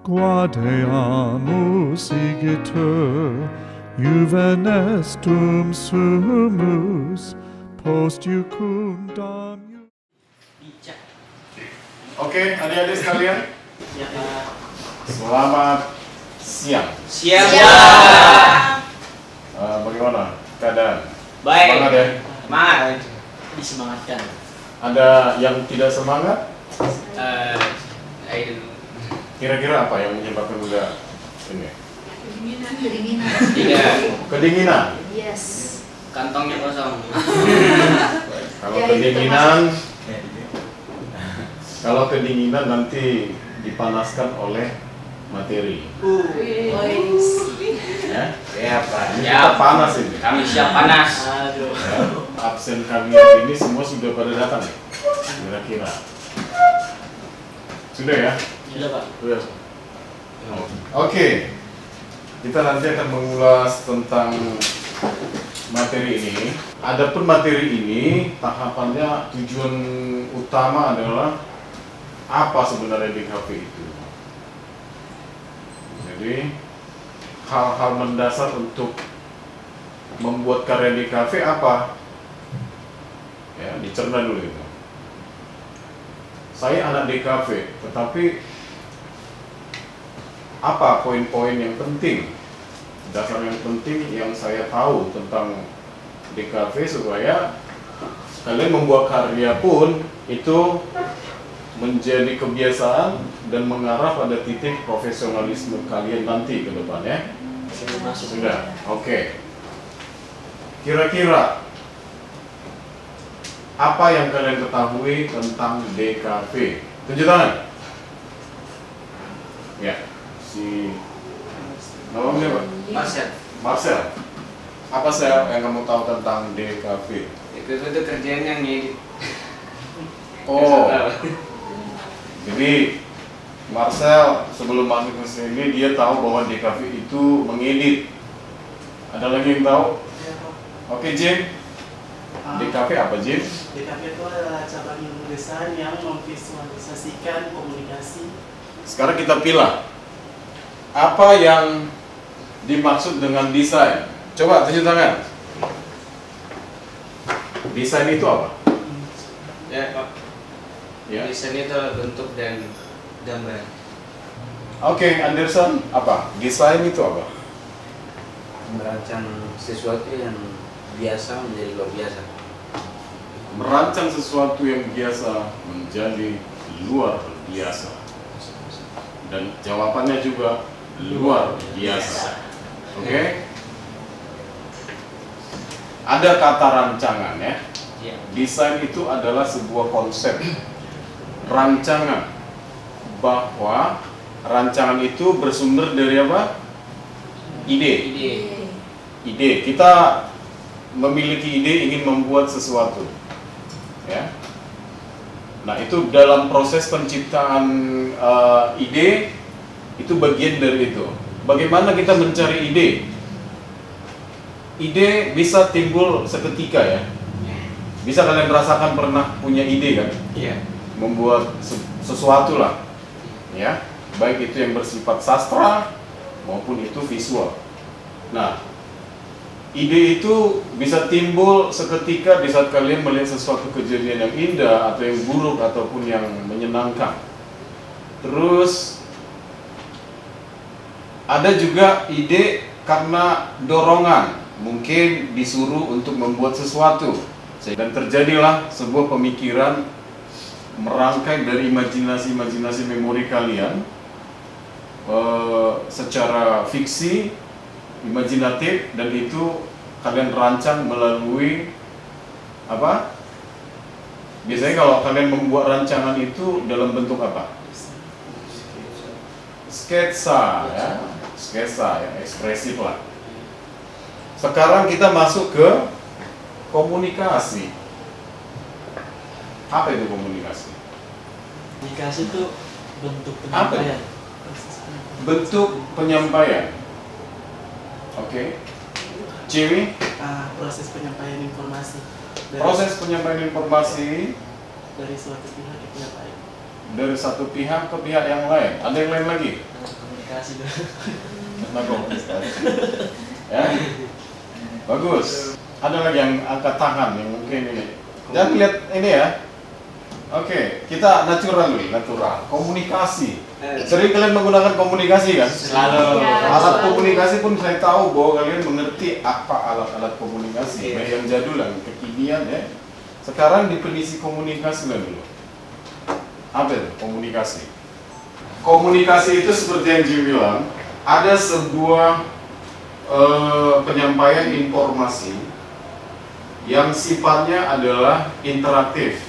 Quadeamus igitur, juvenestum sumus, post jucundam. Oke, adik-adik sekalian, Ya, Pak. selamat siang. Siap. Bagaimana keadaan? Baik. Semangat ya? Semangat. Disemangatkan. Ada yang tidak semangat? Kira-kira apa yang menyebabkan muda ini? Kedinginan. Tiga. Kedinginan. Yes. Kantongnya kosong. Kalau Ya, kalau kedinginan nanti dipanaskan oleh materi. Ya, Pak. kita panas ini. Kami siap panas. Ya, absen kami ini semua sudah pada datang ya? Kira-kira. Sudah ya? Sudah, Pak. Sudah. Oke. Kita nanti akan mengulas tentang materi ini. Adapun materi ini tahapannya tujuan utama adalah apa sebenarnya DKV itu. Jadi hal-hal mendasar untuk membuat karya DKV apa? Ya, dicerna dulu itu. Saya anak DKV, tetapi apa poin-poin yang penting, dasar yang penting yang saya tahu tentang DKV supaya kalian membuat karya pun itu menjadi kebiasaan dan mengarah pada titik profesionalisme kalian nanti ke depannya. Sudah, oke. Kira-kira apa yang kalian ketahui tentang DKV? Tunjuk tangan. Ya, si namanya apa? Marcel. Apa yang kamu tahu tentang DKV? Itu kerjaan yang ngedit. Oh, jadi Marcel sebelum masuk ke sini dia tahu bahwa DKV itu mengedit. Ada lagi yang tahu? Oke, Jim. DKV apa, Jim? DKV itu adalah cabang ilmu desain yang memvisualisasikan komunikasi. Sekarang kita pilih apa yang dimaksud dengan desain. Coba tunjuk tangan. Desain itu apa? Ya, Pak. Ya. Desain itu bentuk dan gambar. Oke, Anderson, apa? Desain itu apa? Merancang sesuatu yang biasa menjadi luar biasa. Merancang sesuatu yang biasa menjadi luar biasa. Dan jawabannya juga luar biasa. Oke? Ada kata rancangan ya. Iya. Desain itu adalah sebuah konsep rancangan, bahwa rancangan itu bersumber dari apa? Ide. Ide. Kita memiliki ide ingin membuat sesuatu. Ya. Nah, itu dalam proses penciptaan ide itu bagian dari itu. Bagaimana kita mencari ide? Ide bisa timbul seketika ya. Bisa kalian rasakan pernah punya ide kan? Iya. Membuat sesuatu lah. Ya, baik itu yang bersifat sastra maupun itu visual. Nah, ide itu bisa timbul seketika di saat kalian melihat sesuatu kejadian yang indah atau yang buruk ataupun yang menyenangkan. Terus ada juga ide karena dorongan, mungkin disuruh untuk membuat sesuatu, dan terjadilah sebuah pemikiran merangkai dari imajinasi memori kalian secara fiksi, imajinatif, dan itu kalian rancang melalui apa? Biasanya kalau kalian membuat rancangan itu dalam bentuk apa? Sketsa ya, sketsa ya, ekspresif lah. Sekarang kita masuk ke komunikasi. Apa itu komunikasi? Komunikasi itu bentuk Apa? penyampaian. Bentuk penyampaian. Oke. Ciwi, Proses penyampaian informasi. proses penyampaian informasi dari suatu pihak ke pihak lain. dari satu pihak ke pihak yang lain. Ada yang lain lagi? Komunikasi dulu. Tentang komunikasi. Ya, bagus. Ada lagi yang angkat tangan yang mungkin ini. Jangan lihat ini ya. Oke, kita natural dulu, natural. Komunikasi. Sering kalian menggunakan komunikasi kan? Selalu. Ya. Alat komunikasi pun saya tahu bahwa kalian mengerti apa alat-alat komunikasi. Iya. Baik yang jadul, yang kekinian ya. Sekarang definisi komunikasi lah dulu. Apa itu komunikasi? Komunikasi itu seperti yang Jim bilang, ada sebuah penyampaian informasi yang sifatnya adalah interaktif.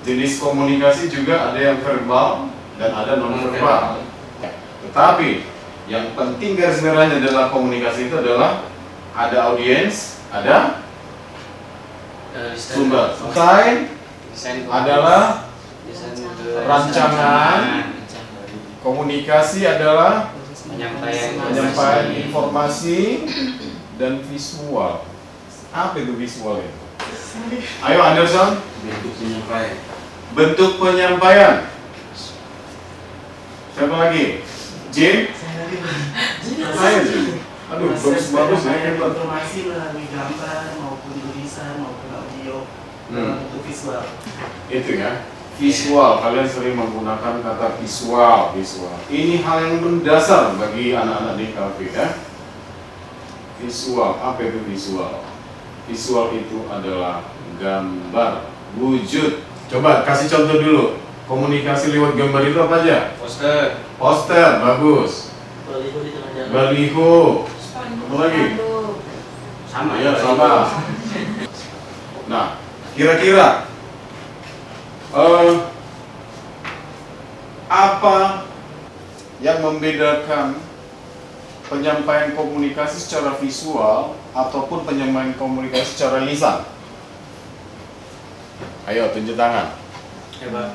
Jenis komunikasi juga ada yang verbal dan ada non-verbal. Tetapi yang penting garis merahnya adalah komunikasi itu adalah ada audiens, ada sumber. Desain adalah rancangan. Komunikasi adalah penyampaian informasi dan visual. Apa itu visual itu? Ayo Anderson. Bentuk penyampaian. Bentuk penyampaian. Siapa lagi? Jim? Saya Jim. Aduh, bagus-bagus ya. Informasi melalui gambar maupun tulisan maupun audio dalam bentuk visual. Itu ya. Visual, kalian sering menggunakan kata visual. Ini hal yang mendasar bagi anak-anak di kafe ya. Visual, apa itu visual? Visual itu adalah gambar, wujud. Coba kasih contoh dulu. Komunikasi lewat gambar itu apa aja? Poster, bagus. Baliho di tengah jalan. Baliho. Apa lagi? Sama Ya, sama. Nah, kira-kira apa yang membedakan penyampaian komunikasi secara visual ataupun penyampaian komunikasi secara lisan? Ayo, tunjuk tangan. Ya, Pak.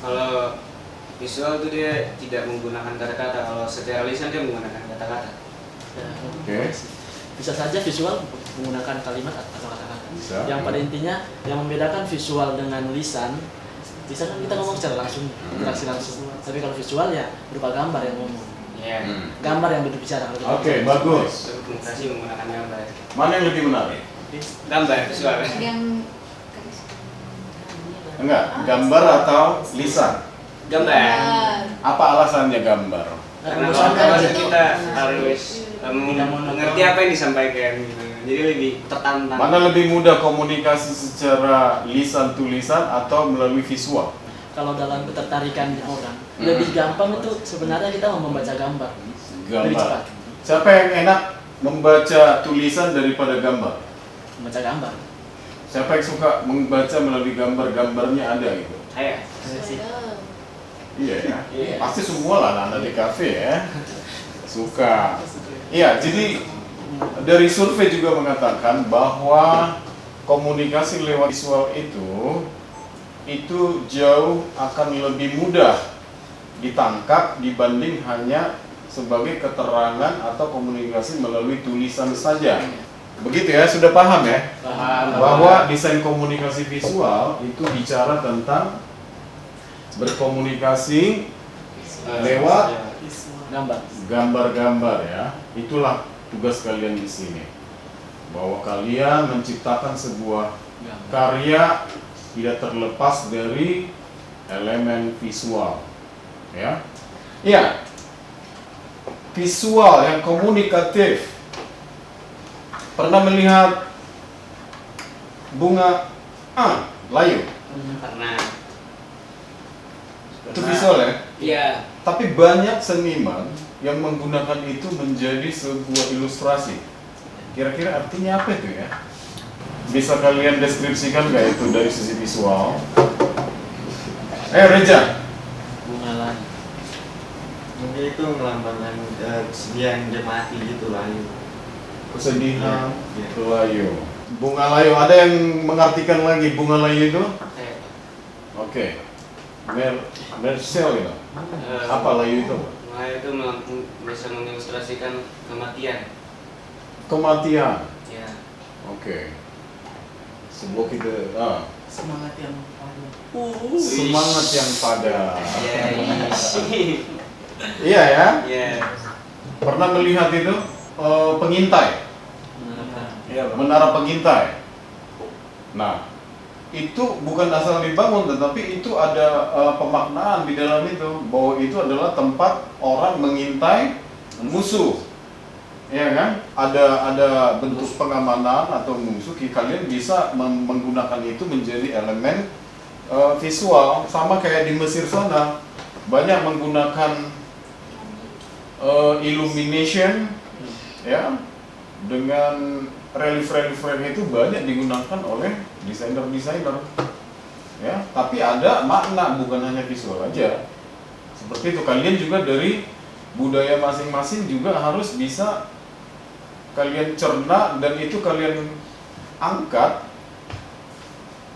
Kalau visual itu dia tidak menggunakan kata-kata, kalau secara lisan dia menggunakan kata-kata. Ya, Oke. bisa saja visual menggunakan kalimat atau kata-kata. Bisa. Yang pada intinya yang membedakan visual dengan lisan kan kita ngomong secara langsung, interaksi langsung. Tapi kalau visual ya berupa gambar yang ngomong. Iya. Gambar yang berbicara. Oke, bagus. Komunikasi menggunakan gambar. Mana yang lebih menarik? Gambar visual. Yang Enggak, gambar atau lisan? Gambar. Apa alasannya gambar? Karena Urusan kalau aja. kita harus mengerti apa yang disampaikan, gitu. Jadi lebih tertantang. Mana lebih mudah komunikasi secara lisan tulisan atau melalui visual? Kalau dalam ketertarikan orang lebih gampang itu sebenarnya kita mau membaca gambar. Lebih Gambar. cepat Siapa yang enak membaca tulisan daripada gambar? membaca gambar. Siapa yang suka membaca melalui gambar-gambarnya ada gitu? Saya. Iya ya. Iya. Pasti semua lah anak-anak di kafe ya. Suka. Iya, jadi dari survei juga mengatakan bahwa komunikasi lewat visual itu jauh akan lebih mudah ditangkap dibanding hanya sebagai keterangan atau komunikasi melalui tulisan saja. Begitu ya, sudah paham ya? Paham. Bahwa desain komunikasi visual itu bicara tentang berkomunikasi lewat Visual. Gambar. gambar-gambar ya. Itulah tugas kalian di sini. Bahwa kalian menciptakan sebuah karya tidak terlepas dari elemen visual. Ya. Iya. Visual yang komunikatif. Pernah melihat bunga layu? Karena Itu visual ya? iya. Tapi banyak seniman yang menggunakan itu menjadi sebuah ilustrasi. Kira-kira artinya apa itu ya? Bisa kalian deskripsikan nggak itu dari sisi visual? Reja. Bunga layu. Mungkin itu melambangkan kesedihan dia mati gitu layu. Kesedihan, Iya. layu. Bunga layu, ada yang mengartikan lagi bunga layu itu? Saya. Oke. Mercel ya? Apa layu itu? Nah, itu bisa mengilustrasikan kematian. Kematian. Ya. Oke. sebuah kita Semangat yang paling. semangat yang pada. Yes. Iya ya. Yeah. Pernah melihat itu pengintai, menara pengintai. Nah, itu bukan asal dibangun, tetapi itu ada pemaknaan di dalam itu, bahwa itu adalah tempat orang mengintai musuh. Ya kan? Ada bentuk pengamanan atau musuh, kalian bisa menggunakan itu menjadi elemen visual, sama kayak di Mesir sana banyak menggunakan illumination, ya, dengan relief itu banyak digunakan oleh desainer, ya. Tapi ada makna, bukan hanya visual aja. Seperti itu, kalian juga dari budaya masing-masing juga harus bisa kalian cerna, dan itu kalian angkat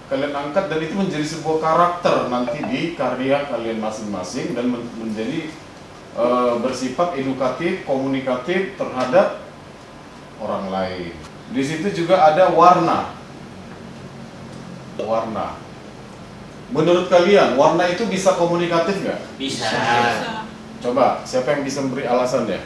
dan itu menjadi sebuah karakter nanti di karya kalian masing-masing, dan menjadi bersifat edukatif, komunikatif terhadap orang lain. Di situ juga ada warna. Menurut kalian warna itu bisa komunikatif nggak? Bisa. Coba, siapa yang bisa memberi alasannya?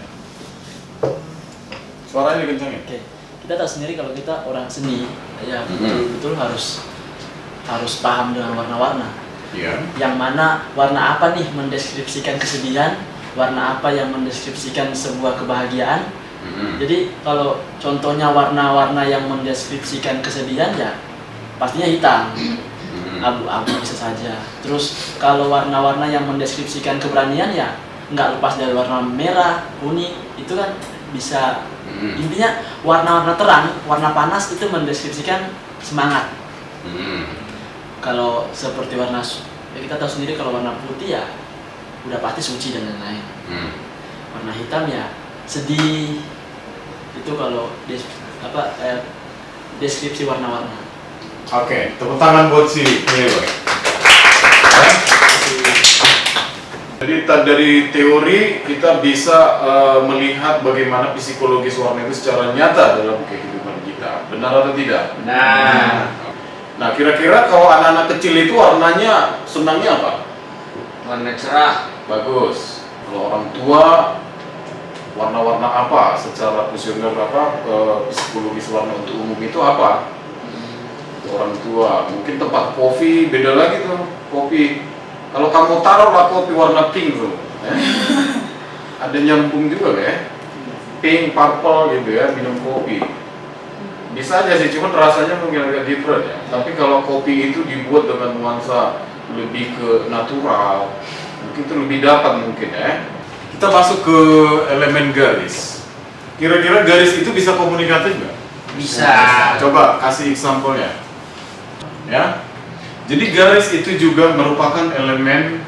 Suaranya dikencangin. Oke, kita tahu sendiri kalau kita orang seni, ya betul-betul harus paham dengan warna-warna. Iya. Yang mana warna apa nih mendeskripsikan kesedihan, warna apa yang mendeskripsikan sebuah kebahagiaan. Jadi kalau contohnya warna-warna yang mendeskripsikan kesedihan, ya pastinya hitam, abu-abu bisa saja. Terus kalau warna-warna yang mendeskripsikan keberanian, ya nggak lepas dari warna merah, kuning, itu kan bisa. Intinya warna-warna terang, warna panas itu mendeskripsikan semangat. Kalau seperti warna, ya kita tahu sendiri kalau warna putih ya udah pasti suci dan lain-lain. Warna hitam ya sedih. Itu kalau deskripsi warna-warna. Oke, tepuk tangan buat si Nilo. Jadi dari teori kita bisa melihat bagaimana psikologis warna itu secara nyata dalam kehidupan kita. Benar atau tidak? Nah, Nah, kira-kira kalau anak-anak kecil itu warnanya senangnya apa? warna cerah. Bagus. Kalau orang tua, warna-warna apa? Secara visioner psikologis warna untuk umum itu apa? Untuk orang tua, mungkin tempat kopi beda lagi tuh. Kopi. Kalau kamu taruhlah kopi warna pink tuh, ada nyambung juga ya. Pink, purple gitu ya, minum kopi. Bisa aja sih, cuma rasanya mungkin agak different ya. Tapi kalau kopi itu dibuat dengan nuansa lebih ke natural, mungkin itu lebih dapat mungkin ya. Kita masuk ke elemen garis. Kira-kira garis itu bisa komunikatif nggak? Bisa. Coba kasih example-nya. Ya. Jadi garis itu juga merupakan elemen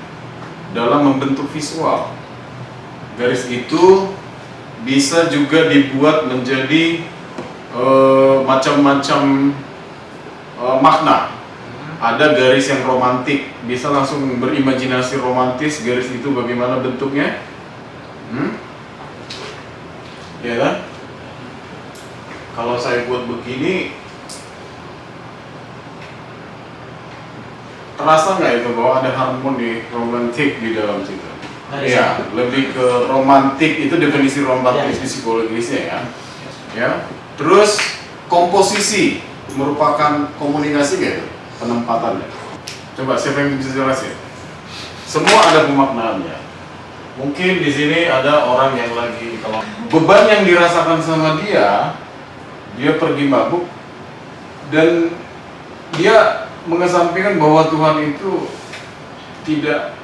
dalam membentuk visual. Garis itu bisa juga dibuat menjadi macam-macam makna. Ada garis yang romantik, bisa langsung berimajinasi romantis garis itu bagaimana bentuknya. Ya kan? Kalau saya buat begini, terasa nggak itu bahwa ada harmoni romantik di dalam situ? Iya, lebih ke romantik, itu definisi romantis psikologisnya ya. Ya. Terus komposisi merupakan komunikasi gitu, penempatannya. Coba siapa yang bisa jelasin? Semua ada pemaknaannya. Mungkin di sini ada orang yang lagi, kalau beban yang dirasakan sama dia pergi mabuk dan dia mengesampingkan bahwa Tuhan itu tidak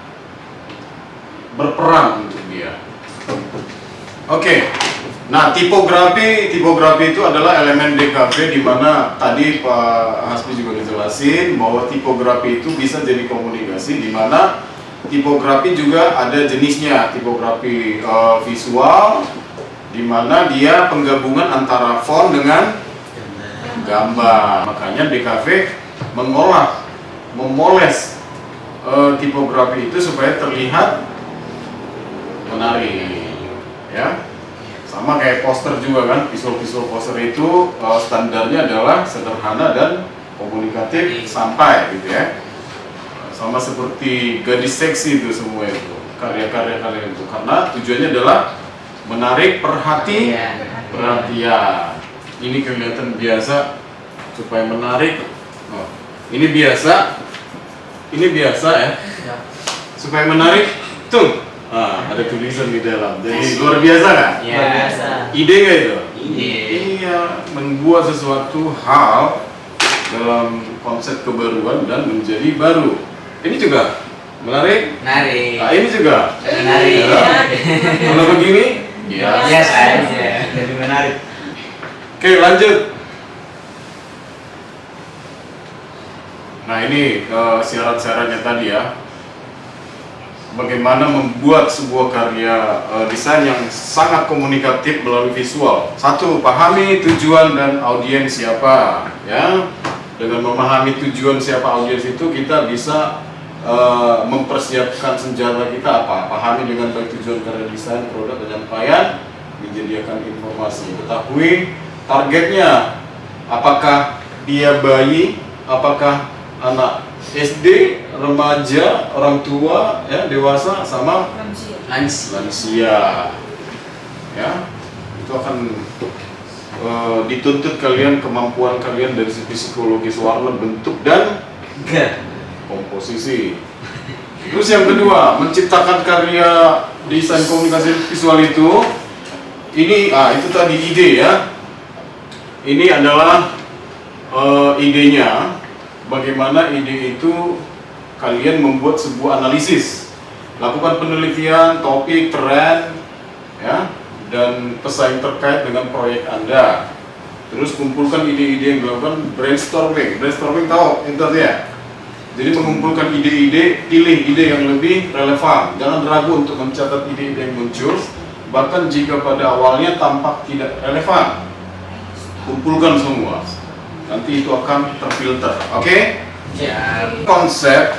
berperan untuk dia. Oke. Nah, tipografi itu adalah elemen DKV, di mana tadi Pak Hasbi juga dijelasin bahwa tipografi itu bisa jadi komunikasi, di mana tipografi juga ada jenisnya, tipografi visual, di mana dia penggabungan antara font dengan gambar. Makanya DKV memoles tipografi itu supaya terlihat menarik, ya. Sama kayak poster juga kan, visual poster itu standarnya adalah sederhana dan komunikatif sampai gitu ya. Sama seperti gadis seksi itu semua itu, karya-karya kalian itu, karena tujuannya adalah menarik perhatian. Ini kelihatan biasa supaya menarik. Oh, ini biasa ya. Supaya menarik tuh. Ada tulisan di dalam. Jadi luar biasa kan? Ya. Luar biasa. Ide nggak itu? Ide. Iya, membuat sesuatu hal dalam konsep kebaruan dan menjadi baru. Ini juga menarik. Menarik. Nah, ini juga Menarik. ya. Kalau begini, ya. Biasa aja. Lebih menarik. Oke, lanjut. Nah, ini syarat-syaratnya tadi ya. Bagaimana membuat sebuah karya desain yang sangat komunikatif melalui visual. Satu, pahami tujuan dan audiens siapa, ya. Dengan memahami tujuan siapa audiens itu, kita bisa mempersiapkan senjata kita apa? Pahami dengan baik tujuan karya desain, produk, penyampaian, menyediakan informasi. Ketahui targetnya, apakah dia bayi, apakah anak SD, remaja, orang tua, ya, dewasa, sama lansia. Ya, itu akan dituntut kalian, kemampuan kalian dari segi psikologis, warna, bentuk, dan komposisi. Terus yang kedua, menciptakan karya desain komunikasi visual itu, ini itu tadi ide ya. Ini adalah idenya. Bagaimana ide itu kalian membuat sebuah analisis, lakukan penelitian, topik, tren, ya, dan pesaing terkait dengan proyek Anda. Terus kumpulkan ide-ide yang dilakukan brainstorming. Brainstorming tahu itu ya. Jadi mengumpulkan ide-ide, pilih ide yang lebih relevan. Jangan ragu untuk mencatat ide-ide yang muncul, bahkan jika pada awalnya tampak tidak relevan. Kumpulkan semua. Nanti itu akan terfilter. Oke? Ya. Konsep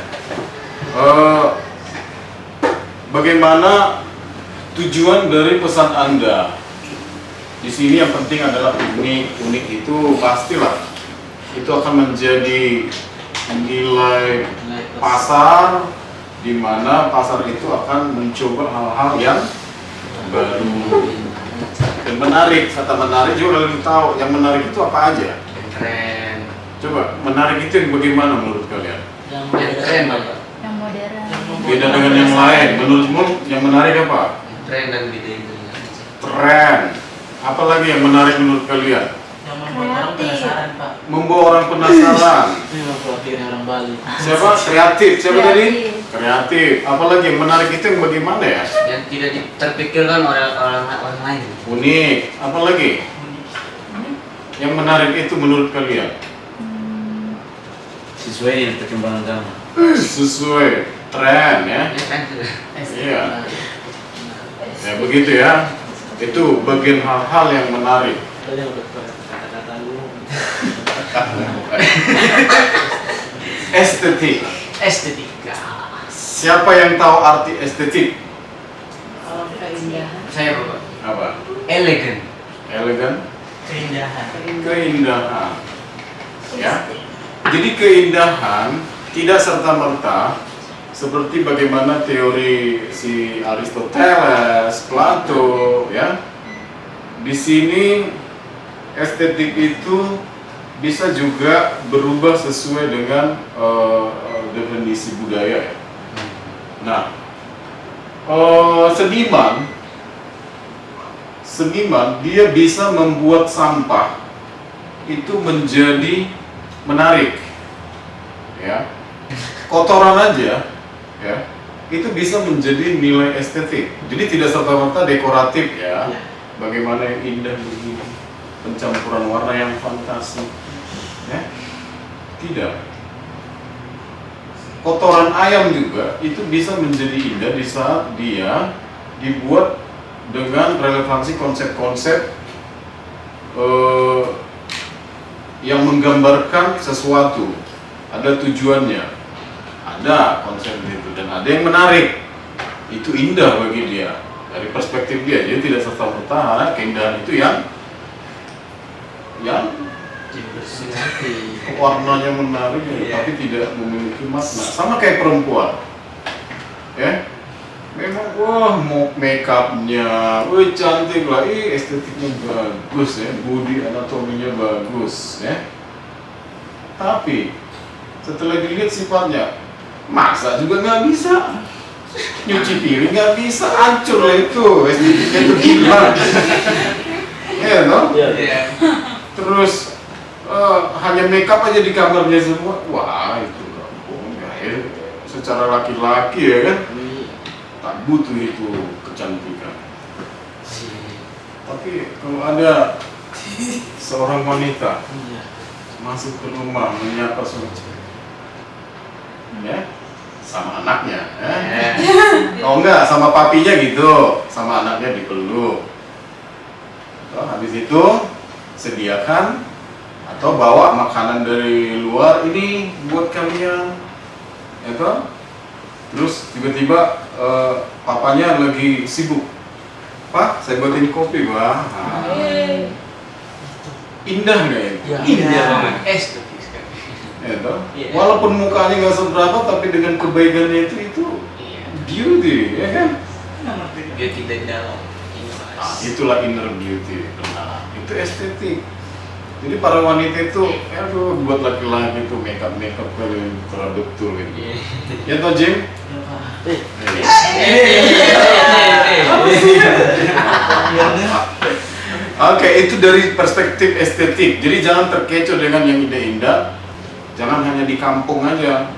bagaimana tujuan dari pesan Anda. Di sini yang penting adalah unik. Unik itu pastilah itu akan menjadi nilai pasar, di mana pasar itu akan mencoba hal-hal yang baru dan menarik. Kata menarik juga kalian tahu yang menarik itu apa aja. Keren. Coba menarik itu yang bagaimana menurut kalian? Yang Keren, Bapak. Yang modern. Beda dengan yang lain. Menurutmu yang menarik apa? Tren dan ide itu. Tren. Apalagi yang menarik menurut kalian? Yang membuat orang penasaran, Pak. Membawa orang penasaran. Ini mewakili orang Bali. Siapa? Kreatif. Siapa tadi? Kreatif. Kreatif. Apalagi yang menarik itu yang bagaimana ya? Yang tidak terpikirkan orang lain. Unik. Apalagi? Yang menarik itu menurut kalian? Sesuai dengan perkembangan zaman. Sesuai tren ya. Ya kan sudah. Iya. Ya begitu ya. Itu bagian hal-hal yang menarik. Tadi udah kata-kata lu. Estetik. Estetika. Siapa yang tahu arti estetik? Keindahan. Saya Bapak. Apa? Elegan. Elegan. Keindahan. Keindahan. Ya. Jadi keindahan tidak serta-merta seperti bagaimana teori si Aristoteles, Plato, ya. Di sini estetik itu bisa juga berubah sesuai dengan definisi budaya. Nah, seniman dia bisa membuat sampah itu menjadi menarik, ya. Kotoran aja, ya, itu bisa menjadi nilai estetik. Jadi tidak serta-merta dekoratif, ya. Bagaimana yang indah begini, pencampuran warna yang fantasi, ya. Tidak. Kotoran ayam juga itu bisa menjadi indah di saat dia dibuat dengan relevansi konsep-konsep yang menggambarkan sesuatu, ada tujuannya, ada konsep itu, dan ada yang menarik, itu indah bagi dia dari perspektif dia. Jadi tidak serta-merta keindahan itu yang warnanya menarik, tapi tidak memiliki makna. Sama kayak perempuan, ya. Memang wah mau make upnya, wah cantik lah, estetiknya bagus ya, body anatominya bagus ya. Tapi setelah dilihat sifatnya, masak juga nggak bisa, nyuci piring nggak bisa, hancur lah itu, estetiknya itu hilang. Ya toh? Iya. Terus hanya make up aja di kamarnya semua, wah itu kampung ya. Secara laki-laki ya kan. Tak butuh itu kecantikan. Tapi kalau ada seorang wanita masuk ke rumah menyapa semua, ya, sama anaknya, oh enggak, sama papinya gitu, sama anaknya dipeluk. Habis itu sediakan atau bawa makanan dari luar ini buat kalian, ya toh? Terus tiba-tiba papanya lagi sibuk, Pak, saya buatin kopi, Pak. Indah nggak ya? Indah banget. Estetik sekali. Ya, toh? Walaupun mukanya nggak seberapa, tapi dengan kebaikannya itu beauty, ya kan? Beauty dari dalam. Nah, itulah inner beauty. Nah, itu estetik. Jadi para wanita itu, aduh, buat laki-laki itu make up kalian terlalu betul gitu. Ya toh Jim? Oke, itu dari perspektif estetik. Jadi jangan terkecoh dengan yang indah-indah. Jangan hanya di kampung aja.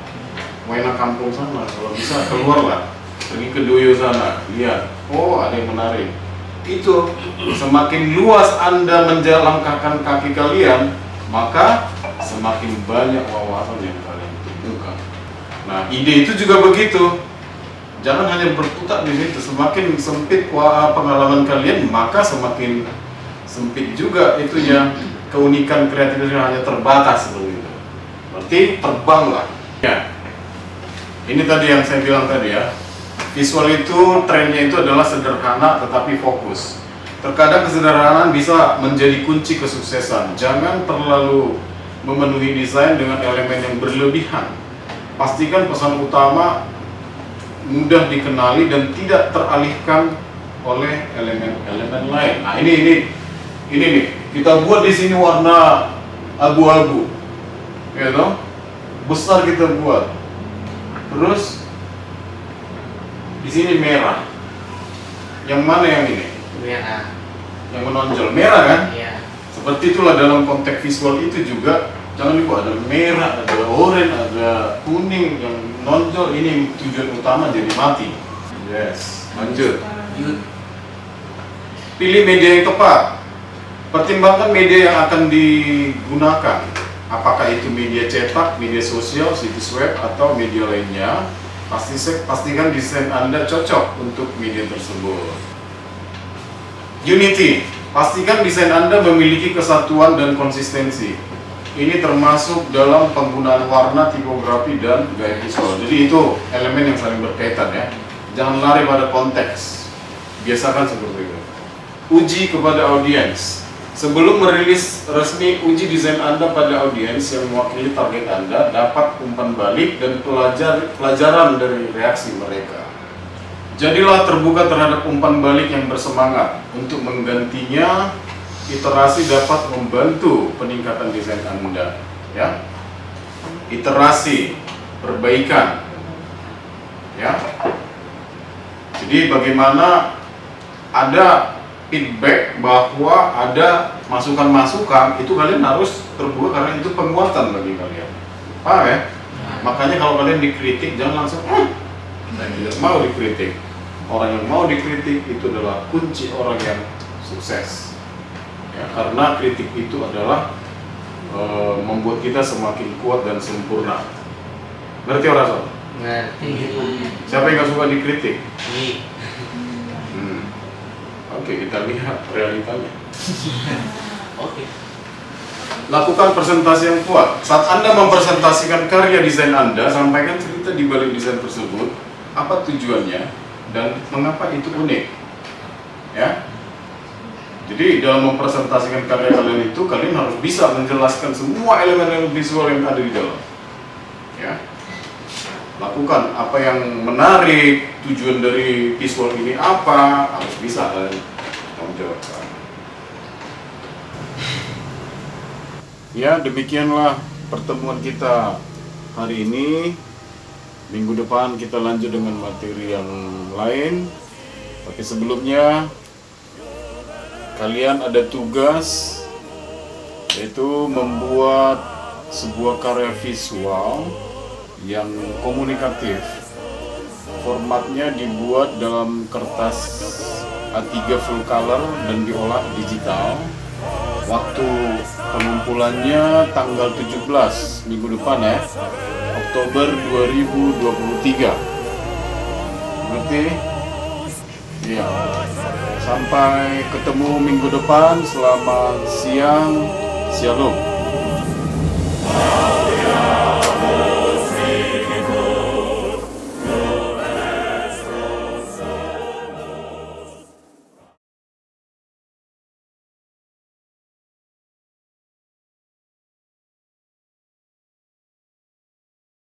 Mau enak kampung sana, kalau bisa keluarlah, pergi ke Doyo sana, lihat. Oh, ada yang menarik. Itu semakin luas Anda menjalangkahkan kaki kalian, maka semakin banyak wawasan yang kalian temukan. Nah, ide itu juga begitu. Jangan hanya berputar di situ. Semakin sempit pengalaman kalian, maka semakin sempit juga itunya. Keunikan kreativitasnya hanya terbatas seperti itu. Berarti terbanglah. Ya. Ini tadi yang saya bilang tadi ya. Visual itu trennya itu adalah sederhana tetapi fokus. Terkadang kesederhanaan bisa menjadi kunci kesuksesan. Jangan terlalu memenuhi desain dengan elemen yang berlebihan. Pastikan pesan utama mudah dikenali dan tidak teralihkan oleh elemen-elemen lain. Nah, ini nih. Kita buat di sini warna abu-abu. Ya toh? Besar kita buat. Terus di sini merah. Yang mana yang ini? Merah. Yang menonjol merah kan? Iya. Seperti itulah dalam konteks visual itu juga. Jangan lupa ada merah, ada oranye, ada kuning yang menonjol. Ini tujuan utama jadi mati. Yes. Lanjut. Pilih media yang tepat. Pertimbangkan media yang akan digunakan. Apakah itu media cetak, media sosial, situs web, atau media lainnya. Pastikan desain Anda cocok untuk media tersebut. Unity, pastikan desain Anda memiliki kesatuan dan konsistensi. Ini termasuk dalam penggunaan warna, tipografi, dan gaya visual. Jadi itu elemen yang saling berkaitan ya. Jangan lari pada konteks. Biasakan seperti itu. Uji kepada audiens. Sebelum merilis resmi, uji desain Anda pada audiens yang mewakili target Anda, dapat umpan balik dan pelajaran dari reaksi mereka. Jadilah terbuka terhadap umpan balik yang bersemangat. Untuk menggantinya, iterasi dapat membantu peningkatan desain Anda. Ya, iterasi, perbaikan. Ya, jadi bagaimana ada feedback bahwa ada masukan-masukan, itu kalian harus terbuka karena itu penguatan bagi kalian. Paham ya? Makanya kalau kalian dikritik jangan langsung saya tidak mau dikritik. Orang yang mau dikritik itu adalah kunci orang yang sukses. Ya, karena kritik itu adalah membuat kita semakin kuat dan sempurna. Ngerti orang soal? Ngerti. Siapa yang gak suka dikritik? Iya. Oke, kita lihat realitanya. Oke. Lakukan presentasi yang kuat. Saat Anda mempresentasikan karya desain Anda, sampaikan cerita di balik desain tersebut, apa tujuannya dan mengapa itu unik. Ya. Jadi dalam mempresentasikan karya kalian itu, kalian harus bisa menjelaskan semua elemen-elemen visual yang ada di dalam. Ya. Lakukan apa yang menarik, tujuan dari visual ini apa, harus bisa kalian menjawabkan. Ya, demikianlah pertemuan kita hari ini. Minggu depan kita lanjut dengan materi yang lain. Tapi sebelumnya kalian ada tugas, yaitu membuat sebuah karya visual yang komunikatif. Formatnya dibuat dalam kertas A3 full color dan diolah digital. Waktu pengumpulannya tanggal 17 minggu depan ya, Oktober 2023. Berarti ya, sampai ketemu minggu depan. Selamat siang, shalom.